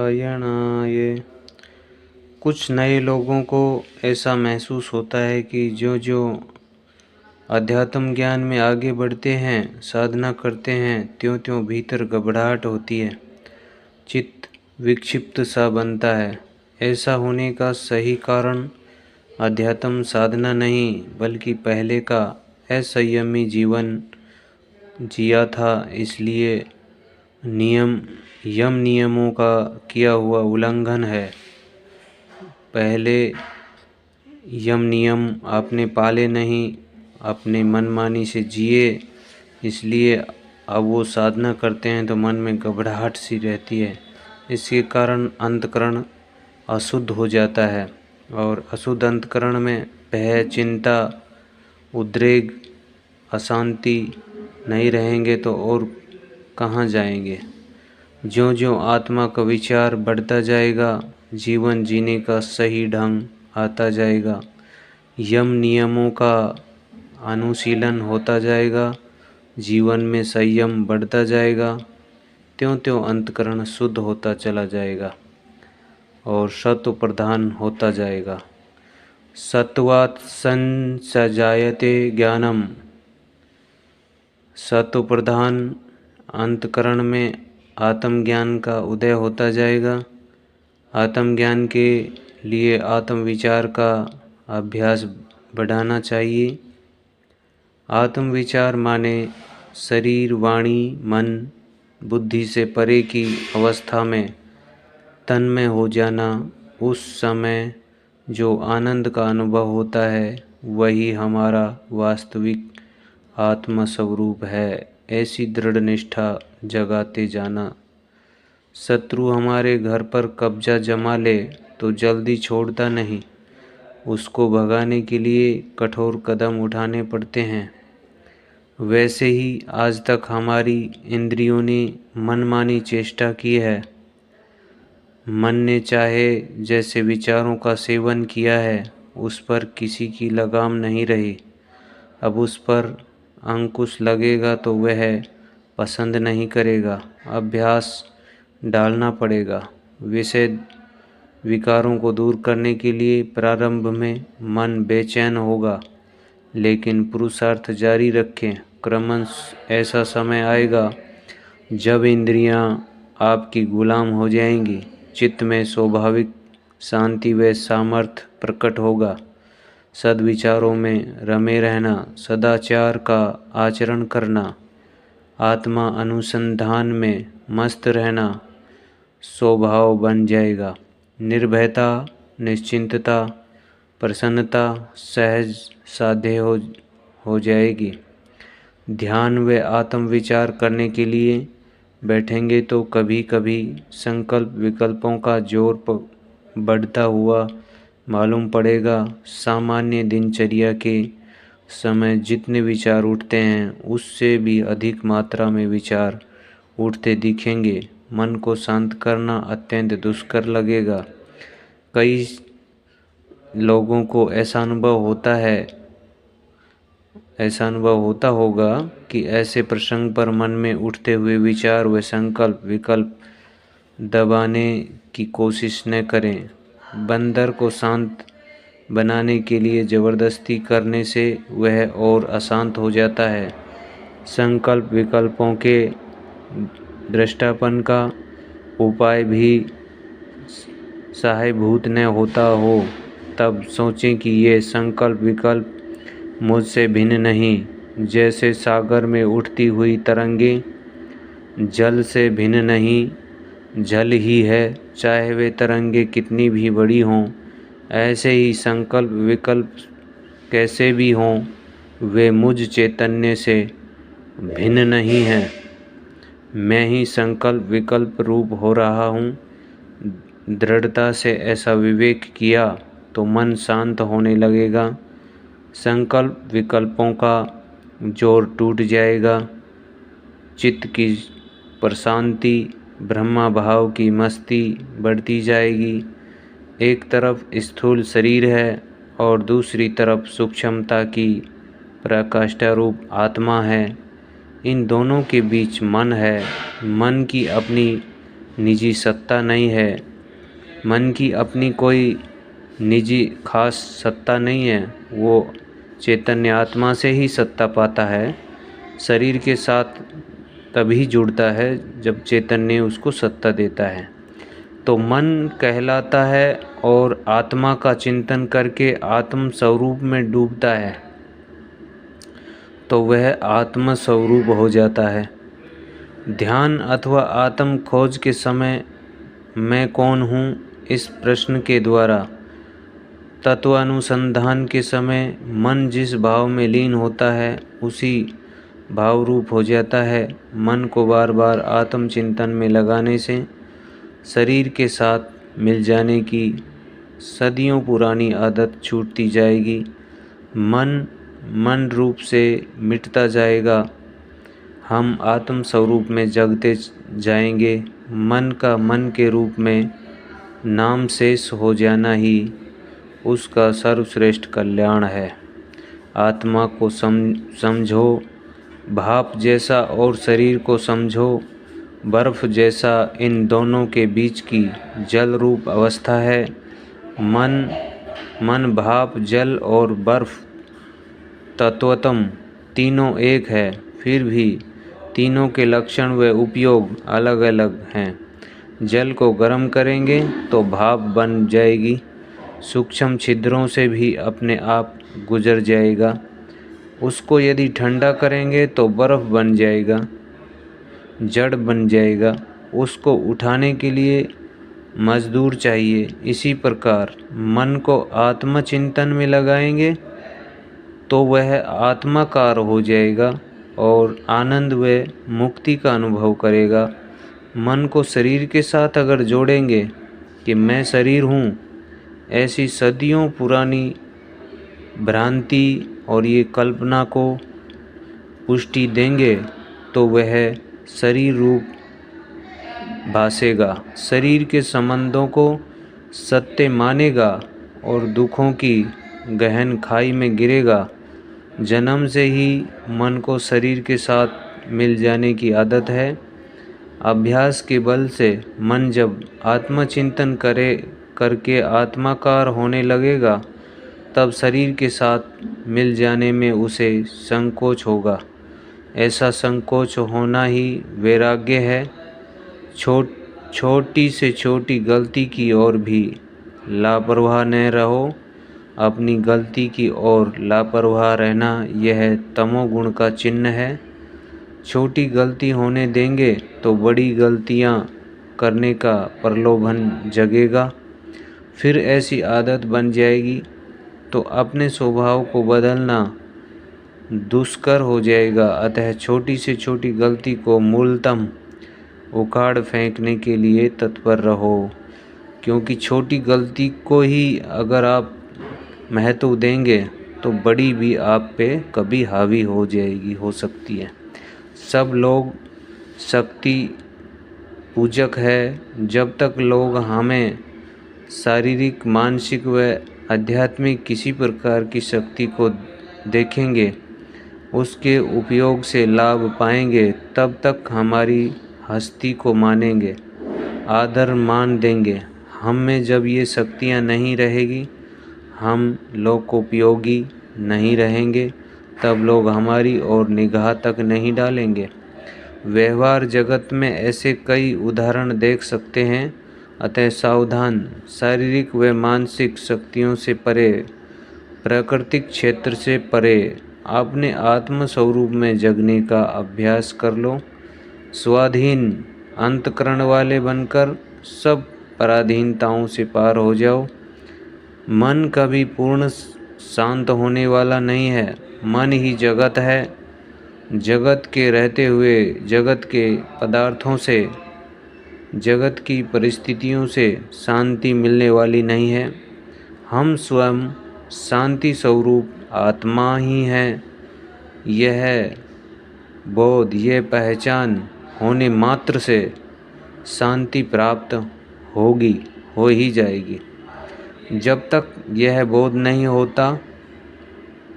नारायणाय। कुछ नए लोगों को ऐसा महसूस होता है कि जो जो अध्यात्म ज्ञान में आगे बढ़ते हैं, साधना करते हैं, त्यों त्यों भीतर घबराहट होती है, चित्त विक्षिप्त सा बनता है। ऐसा होने का सही कारण अध्यात्म साधना नहीं, बल्कि पहले का असंयमी जीवन जिया था, इसलिए यम नियमों का किया हुआ उल्लंघन है। पहले यम नियम आपने पाले नहीं, अपने मनमानी से जिए, इसलिए अब वो साधना करते हैं तो मन में घबराहट सी रहती है। इसके कारण अंतःकरण अशुद्ध हो जाता है, और अशुद्ध अंतःकरण में भय, चिंता, उद्रेक, अशांति नहीं रहेंगे तो और कहाँ जाएंगे। ज्यों ज्यों आत्मा का विचार बढ़ता जाएगा, जीवन जीने का सही ढंग आता जाएगा, यम नियमों का अनुशीलन होता जाएगा, जीवन में संयम बढ़ता जाएगा, त्यों त्यों अंतःकरण शुद्ध होता चला जाएगा और सत्व प्रधान होता जाएगा। सत्वात् संसजायते ज्ञानम। सत्व प्रधान अंतःकरण में आत्मज्ञान का उदय होता जाएगा। आत्मज्ञान के लिए आत्मविचार का अभ्यास बढ़ाना चाहिए। आत्मविचार माने शरीर, वाणी, मन, बुद्धि से परे की अवस्था में तन्मय हो जाना। उस समय जो आनंद का अनुभव होता है, वही हमारा वास्तविक आत्म स्वरूप है। ऐसी दृढ़ निष्ठा जगाते जाना। शत्रु हमारे घर पर कब्जा जमा ले तो जल्दी छोड़ता नहीं, उसको भगाने के लिए कठोर कदम उठाने पड़ते हैं। वैसे ही आज तक हमारी इंद्रियों ने मनमानी चेष्टा की है। मन ने चाहे जैसे विचारों का सेवन किया है, उस पर किसी की लगाम नहीं रही। अब उस पर अंकुश लगेगा तो वह पसंद नहीं करेगा। अभ्यास डालना पड़ेगा। विषय विकारों को दूर करने के लिए प्रारंभ में मन बेचैन होगा, लेकिन पुरुषार्थ जारी रखें। क्रमशः ऐसा समय आएगा जब इंद्रियां आपकी गुलाम हो जाएंगी। चित्त में स्वाभाविक शांति व सामर्थ्य प्रकट होगा। सद्विचारों में रमे रहना, सदाचार का आचरण करना, आत्मा अनुसंधान में मस्त रहना स्वभाव बन जाएगा। निर्भयता, निश्चिंतता, प्रसन्नता सहज साध्य हो जाएगी। ध्यान व आत्मविचार करने के लिए बैठेंगे तो कभी कभी संकल्प विकल्पों का जोर बढ़ता हुआ मालूम पड़ेगा। सामान्य दिनचर्या के समय जितने विचार उठते हैं, उससे भी अधिक मात्रा में विचार उठते दिखेंगे। मन को शांत करना अत्यंत दुष्कर लगेगा। कई लोगों को ऐसा अनुभव होता होगा कि ऐसे प्रसंग पर मन में उठते हुए विचार व संकल्प विकल्प दबाने की कोशिश न करें। बंदर को शांत बनाने के लिए जबरदस्ती करने से वह और अशांत हो जाता है। संकल्प विकल्पों के दृष्टापन का उपाय भी सहायभूत न होता हो, तब सोचें कि ये संकल्प विकल्प मुझसे भिन्न नहीं। जैसे सागर में उठती हुई तरंगें जल से भिन्न नहीं, जल ही है, चाहे वे तरंगें कितनी भी बड़ी हों। ऐसे ही संकल्प विकल्प कैसे भी हों, वे मुझ चैतन्य से भिन्न नहीं हैं। मैं ही संकल्प विकल्प रूप हो रहा हूँ। दृढ़ता से ऐसा विवेक किया तो मन शांत होने लगेगा। संकल्प विकल्पों का जोर टूट जाएगा। चित्त की प्रशांति, ब्रह्मा भाव की मस्ती बढ़ती जाएगी। एक तरफ स्थूल शरीर है और दूसरी तरफ सूक्ष्मता की प्रकाष्ठा रूप आत्मा है। इन दोनों के बीच मन है। मन की अपनी निजी सत्ता नहीं है। मन की अपनी कोई निजी खास सत्ता नहीं है, वो चैतन्य आत्मा से ही सत्ता पाता है। शरीर के साथ तभी जुड़ता है जब चैतन्य उसको सत्ता देता है। तो मन कहलाता है और आत्मा का चिंतन करके आत्म स्वरूप में डूबता है तो वह आत्म स्वरूप हो जाता है। ध्यान अथवा आत्म खोज के समय मैं कौन हूँ इस प्रश्न के द्वारा तत्वानुसंधान के समय मन जिस भाव में लीन होता है उसी भाव रूप हो जाता है। मन को बार बार आत्मचिंतन में लगाने से शरीर के साथ मिल जाने की सदियों पुरानी आदत छूटती जाएगी। मन रूप से मिटता जाएगा। हम आत्म स्वरूप में जगते जाएंगे। मन का मन के रूप में नाम शेष हो जाना ही उसका सर्वश्रेष्ठ कल्याण है। आत्मा को समझो भाप जैसा और शरीर को समझो बर्फ जैसा। इन दोनों के बीच की जल रूप अवस्था है। मन भाप जल और बर्फ तत्वतम तीनों एक है, फिर भी तीनों के लक्षण व उपयोग अलग अलग हैं। जल को गर्म करेंगे तो भाप बन जाएगी, सूक्ष्म छिद्रों से भी अपने आप गुजर जाएगा। उसको यदि ठंडा करेंगे तो बर्फ़ बन जाएगा, जड़ बन जाएगा। उसको उठाने के लिए मजदूर चाहिए। इसी प्रकार मन को आत्मचिंतन में लगाएंगे तो वह आत्माकार हो जाएगा और आनंद व मुक्ति का अनुभव करेगा। मन को शरीर के साथ अगर जोड़ेंगे कि मैं शरीर हूँ, ऐसी सदियों पुरानी भ्रांति और ये कल्पना को पुष्टि देंगे तो वह शरीर रूप भासेगा, शरीर के संबंधों को सत्य मानेगा और दुखों की गहन खाई में गिरेगा। जन्म से ही मन को शरीर के साथ मिल जाने की आदत है। अभ्यास के बल से मन जब आत्मचिंतन करके आत्माकार होने लगेगा तब शरीर के साथ मिल जाने में उसे संकोच होगा। ऐसा संकोच होना ही वैराग्य है। छोटी से छोटी गलती की ओर भी लापरवाह न रहो। अपनी गलती की ओर लापरवाह रहना यह तमोगुण का चिन्ह है। छोटी गलती होने देंगे तो बड़ी गलतियां करने का प्रलोभन जगेगा, फिर ऐसी आदत बन जाएगी तो अपने स्वभाव को बदलना दुष्कर हो जाएगा। अतः छोटी से छोटी गलती को मूलतः उखाड़ फेंकने के लिए तत्पर रहो, क्योंकि छोटी गलती को ही अगर आप महत्व देंगे तो बड़ी भी आप पे कभी हावी हो सकती है। सब लोग शक्ति पूजक है। जब तक लोग हमें शारीरिक, मानसिक व आध्यात्मिक किसी प्रकार की शक्ति को देखेंगे, उसके उपयोग से लाभ पाएंगे, तब तक हमारी हस्ती को मानेंगे, आदर मान देंगे। हम में जब ये शक्तियाँ नहीं रहेगी, हम लोकोपयोगी नहीं रहेंगे, तब लोग हमारी ओर निगाह तक नहीं डालेंगे। व्यवहार जगत में ऐसे कई उदाहरण देख सकते हैं। अतः सावधान। शारीरिक व मानसिक शक्तियों से परे, प्राकृतिक क्षेत्र से परे अपने आत्म स्वरूप में जगने का अभ्यास कर लो। स्वाधीन अंतःकरण वाले बनकर सब पराधीनताओं से पार हो जाओ। मन कभी पूर्ण शांत होने वाला नहीं है। मन ही जगत है। जगत के रहते हुए जगत के पदार्थों से, जगत की परिस्थितियों से शांति मिलने वाली नहीं है। हम स्वयं शांति स्वरूप आत्मा ही हैं। यह बोध, यह पहचान होने मात्र से शांति प्राप्त हो ही जाएगी। जब तक यह बोध नहीं होता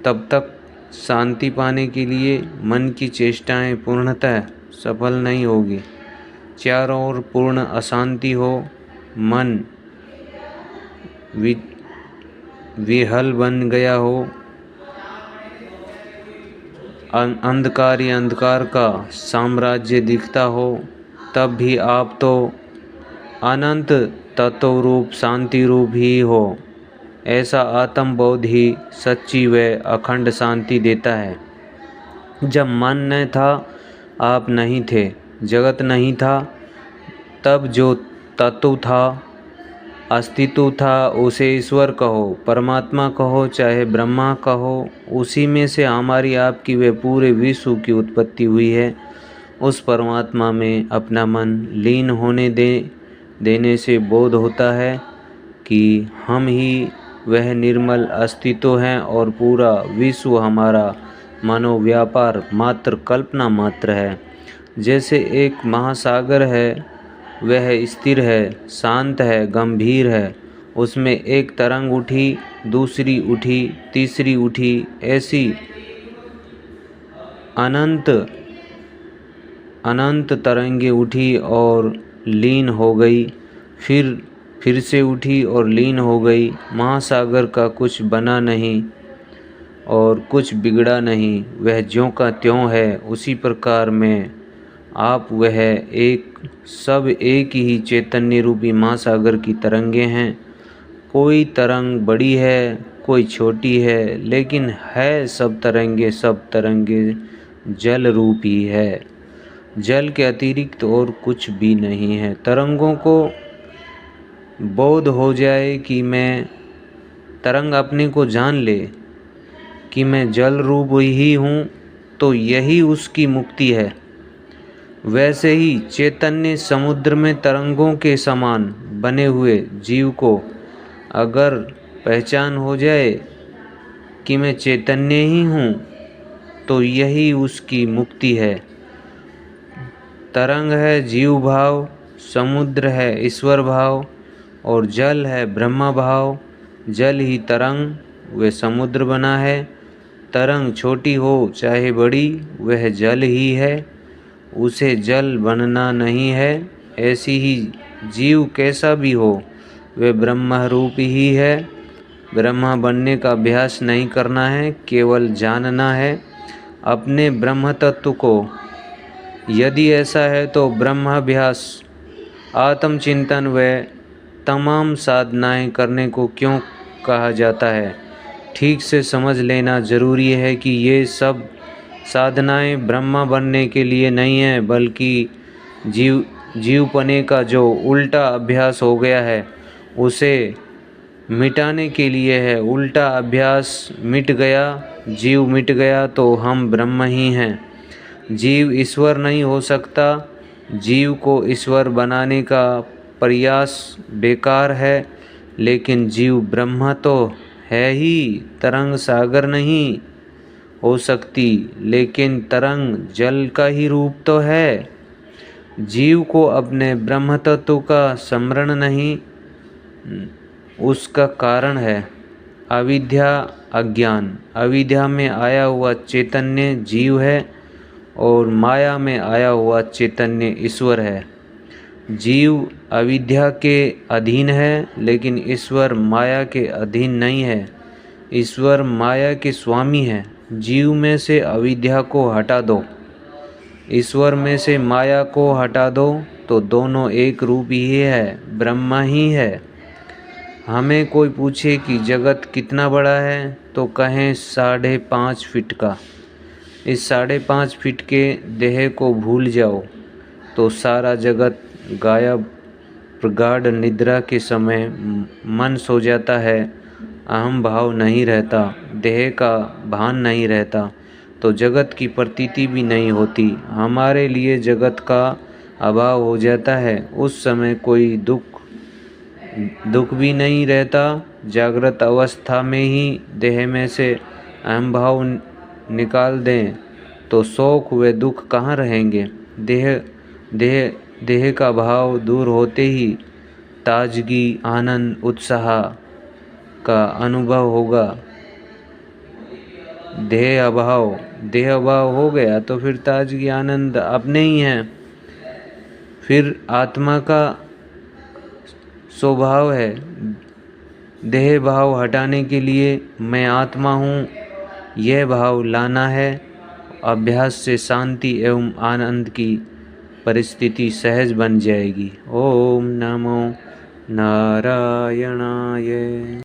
तब तक शांति पाने के लिए मन की चेष्टाएं पूर्णतः सफल नहीं होगी। चारों ओर पूर्ण अशांति हो, मन विहल बन गया हो, अंधकार ही अंधकार का साम्राज्य दिखता हो, तब भी आप तो अनंत तत्व रूप शांति रूप ही हो। ऐसा आत्मबोध ही सच्ची व अखंड शांति देता है। जब मन न था, आप नहीं थे, जगत नहीं था, तब जो तत्व था, अस्तित्व था, उसे ईश्वर कहो, परमात्मा कहो, चाहे ब्रह्मा कहो, उसी में से हमारी आपकी वे पूरे विश्व की उत्पत्ति हुई है। उस परमात्मा में अपना मन लीन होने देने से बोध होता है कि हम ही वह निर्मल अस्तित्व हैं और पूरा विश्व हमारा मनोव्यापार मात्र कल्पना मात्र है। जैसे एक महासागर है, वह स्थिर है, शांत है, गंभीर है, उसमें एक तरंग उठी, दूसरी उठी, तीसरी उठी, ऐसी अनंत अनंत तरंगे उठी और लीन हो गई, फिर से उठी और लीन हो गई। महासागर का कुछ बना नहीं और कुछ बिगड़ा नहीं, वह ज्यों का त्यों है। उसी प्रकार में आप वह सब एक ही चैतन्य रूपी महासागर की तरंगे हैं। कोई तरंग बड़ी है, कोई छोटी है, लेकिन है सब तरंगे जल रूप ही है। जल के अतिरिक्त और कुछ भी नहीं है। तरंगों को बोध हो जाए कि मैं तरंग अपने को जान ले कि मैं जल रूप ही हूँ, तो यही उसकी मुक्ति है। वैसे ही चैतन्य समुद्र में तरंगों के समान बने हुए जीव को अगर पहचान हो जाए कि मैं चैतन्य ही हूँ, तो यही उसकी मुक्ति है। तरंग है जीव भाव, समुद्र है ईश्वर भाव और जल है ब्रह्मा भाव। जल ही तरंग व समुद्र बना है। तरंग छोटी हो चाहे बड़ी, वह जल ही है, उसे जल बनना नहीं है। ऐसी ही जीव कैसा भी हो, वह ब्रह्म रूप ही है। ब्रह्मा बनने का अभ्यास नहीं करना है, केवल जानना है अपने ब्रह्म तत्व को। यदि ऐसा है तो ब्रह्माभ्यास, आत्मचिंतन व तमाम साधनाएं करने को क्यों कहा जाता है? ठीक से समझ लेना जरूरी है कि ये सब साधनाएं ब्रह्मा बनने के लिए नहीं है, बल्कि जीवपने का जो उल्टा अभ्यास हो गया है उसे मिटाने के लिए है। उल्टा अभ्यास मिट गया, जीव मिट गया, तो हम ब्रह्म ही हैं। जीव ईश्वर नहीं हो सकता। जीव को ईश्वर बनाने का प्रयास बेकार है, लेकिन जीव ब्रह्म तो है ही। तरंग सागर नहीं हो सकती, लेकिन तरंग जल का ही रूप तो है। जीव को अपने ब्रह्म तत्व का स्मरण नहीं, उसका कारण है अविद्या, अज्ञान। अविद्या में आया हुआ चैतन्य जीव है और माया में आया हुआ चैतन्य ईश्वर है। जीव अविद्या के अधीन है, लेकिन ईश्वर माया के अधीन नहीं है। ईश्वर माया के स्वामी है। जीव में से अविद्या को हटा दो, ईश्वर में से माया को हटा दो, तो दोनों एक रूप ही है, ब्रह्मा ही है। हमें कोई पूछे कि जगत कितना बड़ा है, तो कहें 5.5 फीट का। इस 5.5 फीट के देह को भूल जाओ तो सारा जगत गायब। प्रगाढ़ निद्रा के समय मन सो जाता है, अहम भाव नहीं रहता, देह का भान नहीं रहता, तो जगत की प्रतीति भी नहीं होती। हमारे लिए जगत का अभाव हो जाता है, उस समय कोई दुख भी नहीं रहता। जागृत अवस्था में ही देह में से अहम भाव निकाल दें तो शोक व दुख कहाँ रहेंगे। देह का भाव दूर होते ही ताजगी, आनंद, उत्साह का अनुभव होगा। देह अभाव हो गया तो फिर ताजगी, आनंद अपने ही हैं। फिर आत्मा का स्वभाव है देह भाव हटाने के लिए मैं आत्मा हूँ, यह भाव लाना है। अभ्यास से शांति एवं आनंद की परिस्थिति सहज बन जाएगी। ओम नमो नारायणाय।